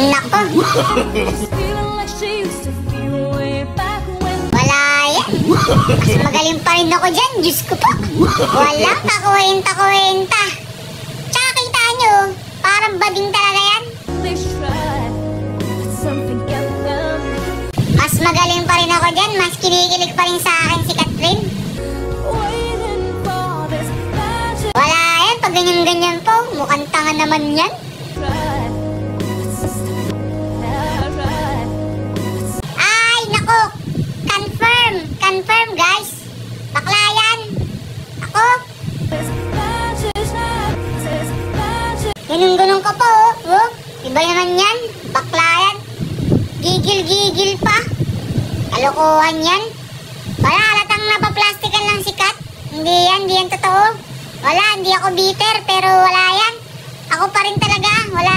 Nako. Wala yan. Mas magaling pa rin ako dyan. Diyos ko po. Walang kakuwenta-kuwenta. Tsaka kita nyo, parang bading talaga yan. Mas magaling pa rin ako dyan. Mas kinikilig pa rin sa akin si Catherine. Wala yan. Pag ganyan-ganyan po, mukhang tanga naman yan. Ay, naku. Confirm guys. Bakla yan. Ako. Ganun-ganun ka pa oh. Iba naman yan. Bakla yan. Gigil-gigil pa. Kalokohan yan. Wala, halatang napaplastikan lang si Kat. Hindi yan totoo. Wala, hindi ako bitter, pero wala yan. Ako pa rin talaga. Wala